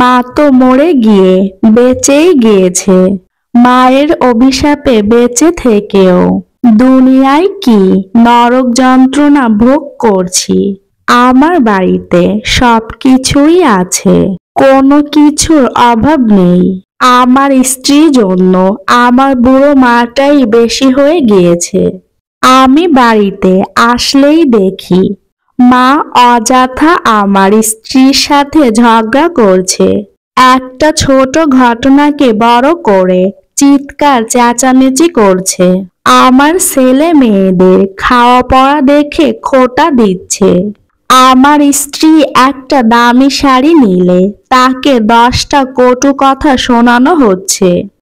মা তো মরে গিয়ে বেঁচেই গিয়েছে। মায়ের অভিশাপে বেঁচে থেকেও দুনিয়ায় কি নরক যন্ত্রণা ভোগ করছি। আমার বাড়িতে সবকিছুই আছে, কোনো কিছুর অভাব নেই। আমার স্ত্রীর জন্য আমার বুড়ো মাটাই বেশি হয়ে গিয়েছে। আমি বাড়িতে আসলেই দেখি মা অযথা আমার স্ত্রীর সাথে ঝগড়া করছে। একটা ছোট ঘটনাকে বড় করে চিৎকার চেঁচামেচি করছে। আমার ছেলে মেয়েদের খাওয়া পড়া দেখে খোঁটা দিচ্ছে। আমার স্ত্রী একটা দামি শাড়ি নিলে তাকে 10টা কটু কথা শোনানো হচ্ছে।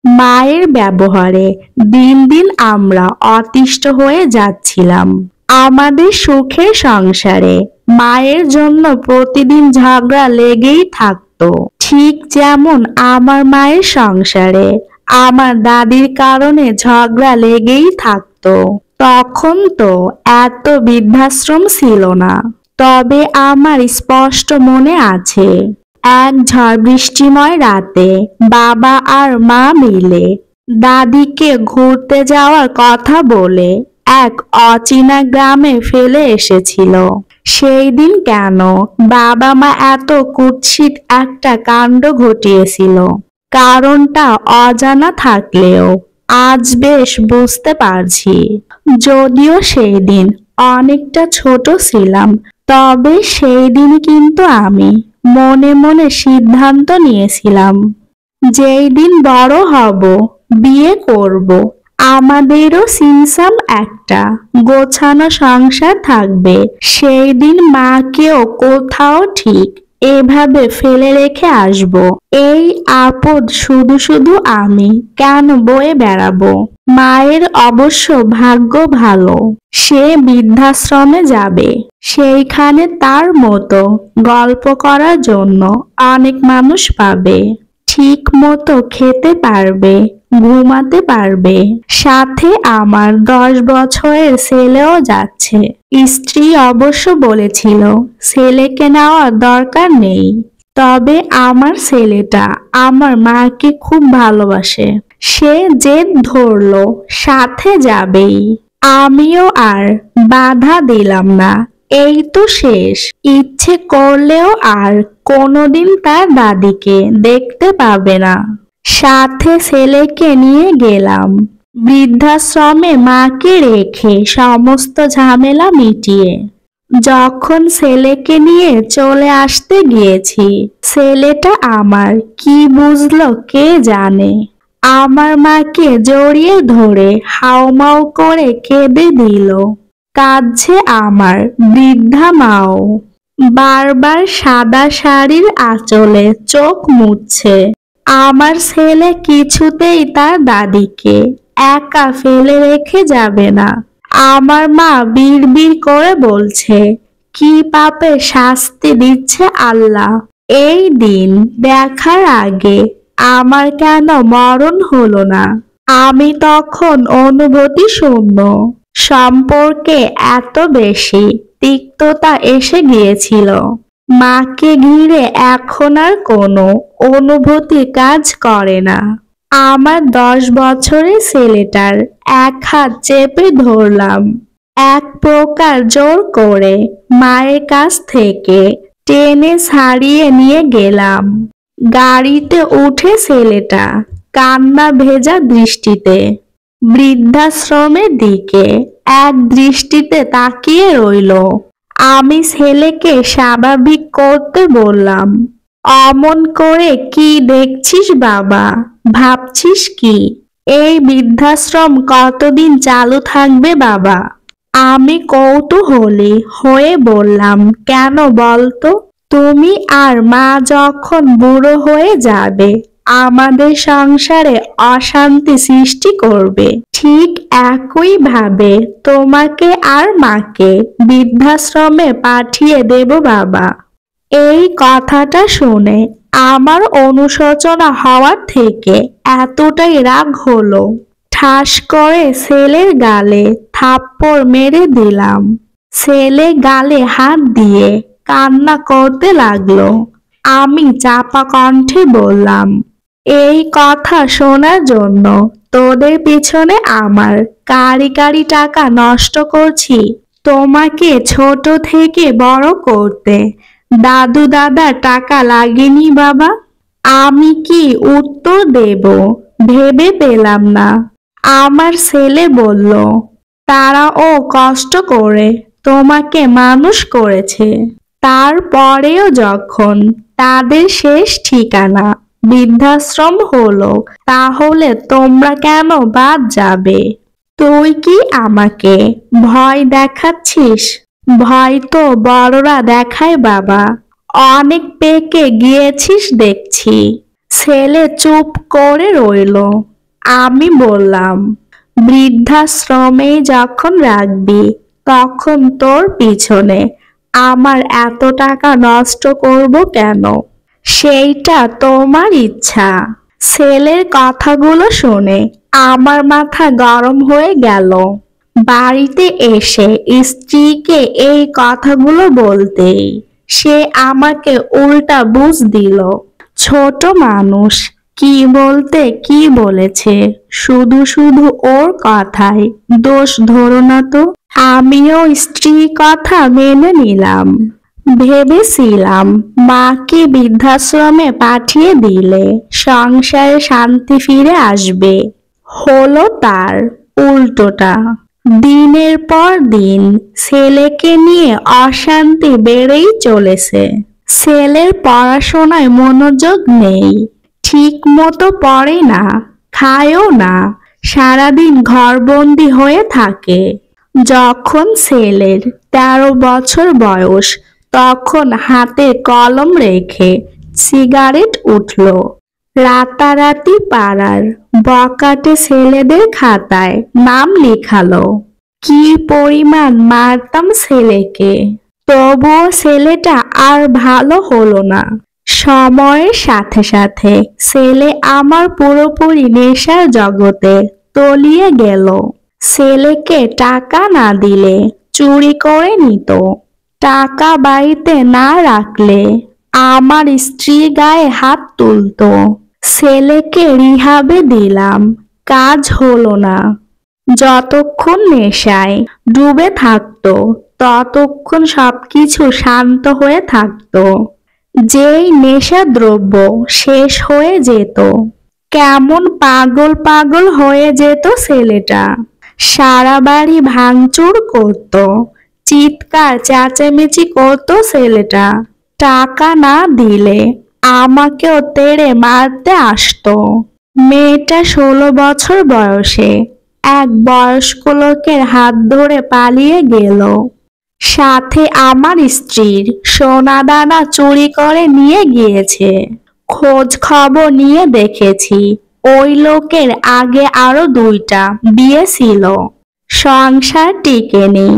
মায়ের ব্যবহারে দিন দিন আমরা অতিষ্ঠ হয়ে যাচ্ছিলাম। আমাদের সুখের সংসারে মায়ের জন্য প্রতিদিন ঝগড়া লেগেই থাকতো, ঠিক যেমন আমার মায়ের সংসারে আমার দাদির কারণে ঝগড়া লেগেই থাকতো। তখন তো এত বৃদ্ধাশ্রম ছিল না। তবে আমার স্পষ্ট মনে আছে, এক ঝড় বৃষ্টিময় রাতে বাবা আর মা মিলে দাদিকে ঘুরতে যাওয়ার কথা বলে এক অচেনা গ্রামে ফেলে এসেছিল। সেই দিন কেন বাবা মা এত কুৎসিত একটা কাণ্ড ঘটিয়েছিল, কারণটা অজানা থাকলেও আজ বেশ বুঝতে পারছি। যদিও সেই দিন অনেকটা ছোট ছিলাম, তবে সেই দিন কিন্তু আমি মনে মনে সিদ্ধান্ত নিয়েছিলাম, যেই দিন বড় হব, বিয়ে করব, আমাদেরও সিমসাম একটা গোছানো সংসার থাকবে, সেই দিন মাকেও কোথাও ঠিক এভাবে ফেলে রেখে আসব। এই আপদ শুধু শুধু আমি কেন বয়ে বেড়াবো? মায়ের অবশ্য ভাগ্য ভালো, সে বৃদ্ধাশ্রমে যাবে। সেইখানে তার মতো গল্প করার জন্য অনেক মানুষ পাবে। ঠিক মতো খেতে পারবে, ঘুমাতে পারবে। সাথে আমার 10 বছরের ছেলেও যাচ্ছে। স্ত্রী অবশ্য বলেছিল ছেলেকে নেওয়ার দরকার নেই, তবে আমার ছেলেটা আমার মাকে খুব ভালোবাসে। সে জেদ ধরলো সাথে যাবেই। আমিও আর বাধা দিলাম না। এই তো শেষ। ইচ্ছে করলেও আর কোনোদিন তার দাদিকে দেখতে পাবে না। সাথে ছেলেকে নিয়ে গেলাম বৃদ্ধাশ্রমে মাকে রেখে সমস্ত ঝামেলা মিটিয়ে। যখন ছেলেকে নিয়ে চলে আসতে গিয়েছি, ছেলেটা আমার কি বুঝলো কে জানে। আমার মাকে জড়িয়ে ধরে হাউমাউ করে কেঁদে দিল। কাঁদছে আমার বৃদ্ধা মাও। বারবার সাদা শাড়ির আঁচলে চোখ মুছছে। আমার ছেলে কিছুতেই তার দাদিকে একা ফেলে রেখে যাবে না। আমার মা বিড়বিড় করে বলছে, কি পাপে শাস্তি দিচ্ছে আল্লাহ। এই দিন দেখার আগে আমার কেন মরণ হলো না? আমি তখন অনুভূতি শূন্য। সম্পর্কে এত বেশি তিক্ততা এসে গিয়েছিল। মাকে ঘিরে এখন আর কোনো অনুভূতি কাজ করে না। আমার 10 বছরের ছেলেটার এক হাত চেপে ধরলাম। এক প্রকার জোর করে মায়ের কাছ থেকে টেনে ছাড়িয়ে নিয়ে গেলাম। গাড়িতে উঠে ছেলেটা কান্না ভেজা দৃষ্টিতে বৃদ্ধাশ্রমের দিকে এক দৃষ্টিতে তাকিয়ে রইল। আমি ছেলেকে স্বাভাবিক করতে বললাম, অমন করে কি দেখছিস বাবা? ভাবছিস কি এই বৃদ্ধাশ্রম কতদিন চালু থাকবে বাবা? আমি কৌতূহলী হয়ে বললাম, কেন বলতো? তুমি আর মা যখন বুড়ো হয়ে যাবে আমাদের সংসারে অশান্তি সৃষ্টি করবে, ঠিক একইভাবে তোমাকে আর মাকে বৃদ্ধাশ্রমে পাঠিয়ে দেব বাবা। এই কথাটা শুনে আমার অনুশোচনা হওয়ার থেকে এতটাই রাগ হলো, ঠাস করে ছেলের গালে থাপ্পড় মেরে দিলাম। ছেলে গালে হাত দিয়ে কান্না করতে লাগলো। আমি চাপা কণ্ঠে বললাম, এই কথা শোনার জন্য তোদের পিছনে আমার কারি কারি টাকা নষ্ট করছি। তোমাকে ছোট থেকে বড় করতে দাদু দাদার টাকা লাগেনি বাবা? আমি কি উত্তর দেব ভেবে পেলাম না। আমার ছেলে বলল, তারাও কষ্ট করে তোমাকে মানুষ করেছে। তারপরেও যখন তাদের শেষ ঠিকানা বৃদ্ধাশ্রম হলো, তাহলে তোমরা কেন বাদ যাবে? তুই কি আমাকে ভয় দেখাচ্ছিস? ভয় তো বড়রা দেখায় বাবা। অনেক পেকে গিয়েছিস দেখছি। ছেলে চুপ করে রইল। আমি বললাম, বৃদ্ধাশ্রমে যখন রাখবি তখন তোর পিছনে আমার এত টাকা নষ্ট করব কেন? সেইটা তোমার ইচ্ছা। ছেলের কথাগুলো শুনে আমার মাথা গরম হয়ে গেল। বাড়িতে এসে স্ত্রীকে এই কথাগুলো বলতেই সে আমাকে উল্টা বুঝ দিল। ছোট মানুষ কি বলতে কি বলেছে, শুধু শুধু ওর কথায় দোষ ধরো না তো। আমিও স্ত্রীর কথা মেনে নিলাম। ভেবেছিলাম মাকে বৃদ্ধাশ্রমে পাঠিয়ে দিলে সংসারে শান্তি ফিরে আসবে। হলো তার উল্টোটা। দিনের পর দিন ছেলেকে নিয়ে অশান্তি বেড়েই চলেছে। ছেলের পড়াশোনায় মনোযোগ নেই, ঠিক মতো পড়ে না, খায়ও না, সারাদিন ঘরবন্দি হয়ে থাকে। যখন ছেলের 13 বছর বয়স, তখন হাতে কলম রেখে সিগারেট উঠল। রাতারাতি পাড়ার বকাটে ছেলেদের খাতায় নাম লিখালো। কি পরিমাণ মারতাম ছেলেকে, তবুও ছেলেটা আর ভালো হলো না। সময়ের সাথে সাথে ছেলে আমার পুরোপুরি নেশার জগতে তলিয়ে গেল। ছেলেকে টাকা না দিলে চুরি করে নিত। টাকা বাড়িতে না রাখলে আমার স্ত্রীর গায়ে হাত তুলতো। ছেলেকে রিহাবে দিলাম, কাজ হলো না। যতক্ষণ নেশায় ডুবে থাকতো ততক্ষণ সবকিছু শান্ত হয়ে থাকতো। যেই নেশাদ্রব্য শেষ হয়ে যেত, কেমন পাগল পাগল হয়ে যেত ছেলেটা। সারা বাড়ি ভাঙচুর করত, চিৎকার চেঁচামেচি করত ছেলেটা। টাকা না দিলে আমাকেও তেড়ে মারতে আসতো। মেয়েটা 16 বছর বয়সে এক বয়স্ক লোকের হাত ধরে পালিয়ে গেল। সাথে আমার স্ত্রীর সোনাদানা চুরি করে নিয়ে গিয়েছে। খোঁজ খবর নিয়ে দেখেছি ওই লোকের আগে আরো 2টা বিয়ে ছিল। সংসার টিকেনি।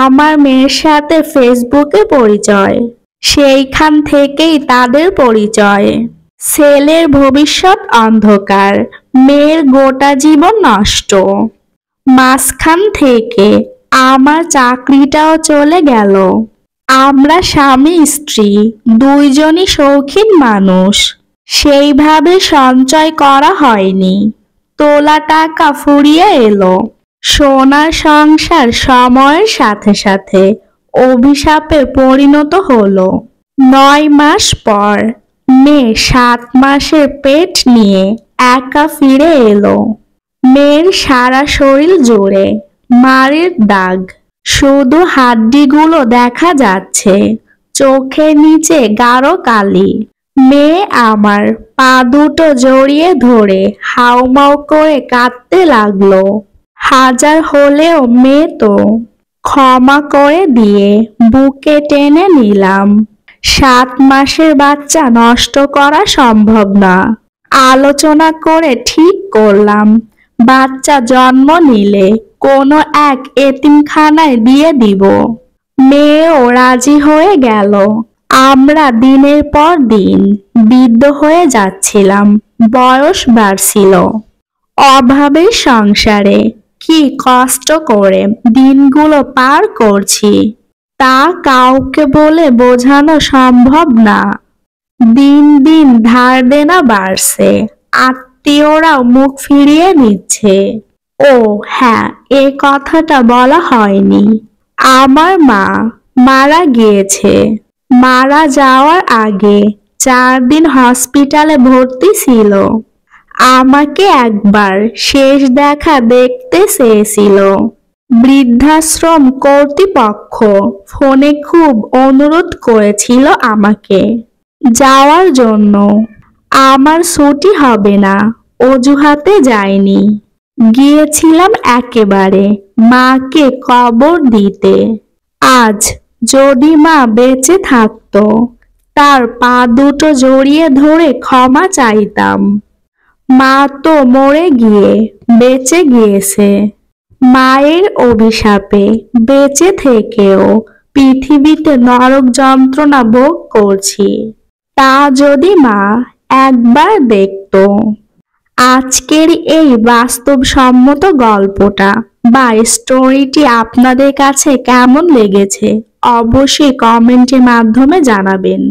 আমার মেয়ের সাথে ফেসবুকে পরিচয়, সেইখান থেকেই তাদের পরিচয়। ছেলের ভবিষ্যৎ অন্ধকার, মেয়ের গোটা জীবন নষ্ট। মাঝখান থেকে আমার চাকরিটাও চলে গেল। আমরা স্বামী স্ত্রী দুইজনই শৌখিন মানুষ। সেইভাবে সঞ্চয় করা হয়নি। তোলা টাকা ফুরিয়ে এলো। সোনার সংসার সময়ের সাথে সাথে অভিশাপে পরিণত হলো। 9 মাস পর মেয়ে 7 মাসের পেট নিয়ে একা ফিরে এলো। মেয়ের সারা শরীর জুড়ে মারের দাগ, শুধু হাড্ডিগুলো দেখা যাচ্ছে, চোখের নিচে গাঢ় কালি। মেয়ে আমার পা দুটো জড়িয়ে ধরে হাউমাউ করে কাঁদতে লাগলো। হাজার হলেও মেয়ে তো। ক্ষমা করে দিয়ে বুকে টেনে নিলাম। 7 মাসের বাচ্চা নষ্ট করা সম্ভব না। আলোচনা করে ঠিক করলাম, বাচ্চা জন্ম নিলে কোনো এক এতিমখানায় দিয়ে দিব। মেয়েও রাজি হয়ে গেল। আমরা দিনের পর দিন বৃদ্ধ হয়ে যাচ্ছিলাম। বয়স বাড়ছিল। অভাবের সংসারে কি কষ্ট করে দিনগুলো পার করছি, তা কাউকে বলে বোঝানো সম্ভব না। দিন দিন ধার দেনা বাড়ছে, আত্মীয়রাও মুখ ফিরিয়ে নিচ্ছে। ও হ্যাঁ, এ কথাটা বলা হয়নি। আমার মা মারা গিয়েছে। মারা যাওয়ার আগে 4 দিন হসপিটালে ভর্তি ছিল। আমাকে একবার শেষ দেখা দেখতে চেয়েছিল। বৃদ্ধাশ্রম কর্তৃপক্ষ ফোনে খুব অনুরোধ করেছিল আমাকে যাওয়ার জন্য। আমার ছুটি হবে না অজুহাতে যাইনি। গিয়েছিলাম একেবারে মাকে কবর দিতে। আজ যদি মা বেঁচে থাকতো, তার পা দুটো জড়িয়ে ধরে ক্ষমা চাইতাম। মা তো মরে গিয়ে বেঁচে গিয়েছে। মায়ের অভিশাপে বেঁচে থেকেও পৃথিবীতে নরক যন্ত্রণা ভোগ করছি। তা যদি মা একবার দেখতো। আজকের এই বাস্তবসম্মত গল্পটা বা স্টোরিটি আপনাদের কাছে কেমন লেগেছে অবশ্যই কমেন্টের মাধ্যমে জানাবেন।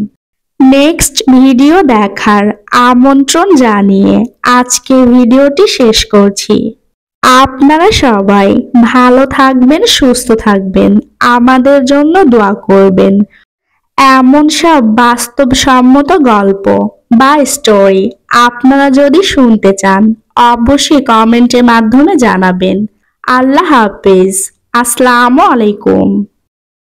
নেক্সট ভিডিও দেখার আমন্ত্রণ জানিয়ে আজকের ভিডিওটি শেষ করছি। আপনারা সবাই ভালো থাকবেন, সুস্থ থাকবেন, আমাদের জন্য দোয়া করবেন। এমন সব বাস্তবসম্মত গল্প বা স্টোরি আপনারা যদি শুনতে চান অবশ্যই কমেন্টের মাধ্যমে জানাবেন। আল্লাহ হাফেজ। আসসালামু আলাইকুম।